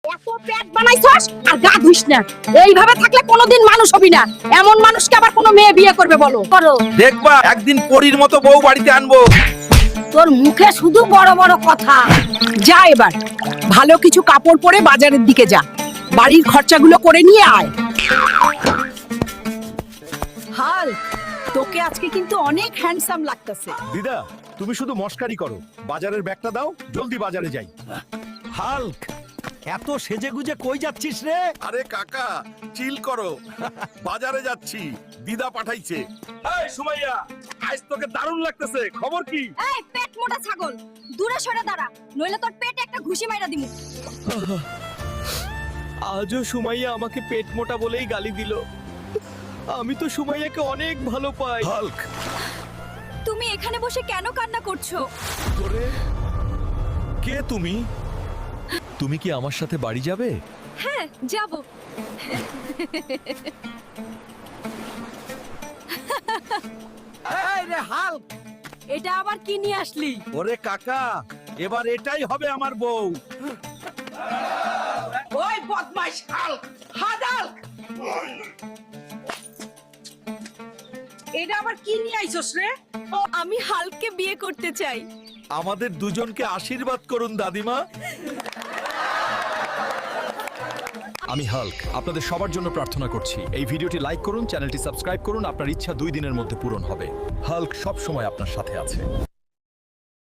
এত পেট বানাইছস আর গা ধুইস না। এইভাবে থাকলে কোনোদিন মানুষ হবি না। এমন মানুষকে আবার কোনো মেয়ে বিয়ে করবে বলো? করো। দেখবা একদিন পরীর মতো বউ বাড়িতে আনবো। তোর মুখে শুধু বড় বড় কথা। যা এবার ভালো কিছু কাপড় পরে বাজারের দিকে যা, বাড়ির খরচাগুলো করে নিয়ে আয়। হাল, তোকে আজকে কিন্তু অনেক হ্যান্ডসাম লাগতেছে। দিদা, তুমি শুধু মস্কারি করো। বাজারের ব্যাগটা দাও, জলদি বাজারে যাই। হাল্ক, এত সেজেগুজে কই যাচ্ছিস রে? আরে কাকা চিল করো, বাজারে যাচ্ছি, দিদা পাঠাইছে। এই সুমাইয়া, আজ তোকে দারুণ লাগতেছে, খবর কি? এই পেট মোটা ছাগল, দূরে সরে দাঁড়া, নইলে তোর পেটে একটা ঘুষি মাইরা দিমু। আজও সুমাইয়া আমাকে পেট মোটা বলেই গালি দিল। আমি তো সুমাইয়াকে অনেক ভালো পাই। হাল্ক, তুমি এখানে বসে কেন কান্না করছো? কে তুমি? তুমি কি আমার সাথে বাড়ি যাবে? হ্যাঁ, যাব। এই রে হাল্ক, এটা আবার কি নিয়ে আসলি? ওরে কাকা, এবার এটাই হবে আমার বউ। ওই বদমাইশ হাল্ক, হাল্ক, এটা আবার কি নিয়ে আইছস রে? আমি হালকে বিয়ে করতে চাই। আমাদের দুজনকে আশীর্বাদ করুন দাদিমা। আমি হাল্ক আপনাদের সবার জন্য প্রার্থনা করছি। এই ভিডিওটি লাইক করুন, চ্যানেলটি সাবস্ক্রাইব করুন। আপনার ইচ্ছা 2 দিনের মধ্যে পূরণ হবে। হাল্ক সব সময় আপনার সাথে আছে।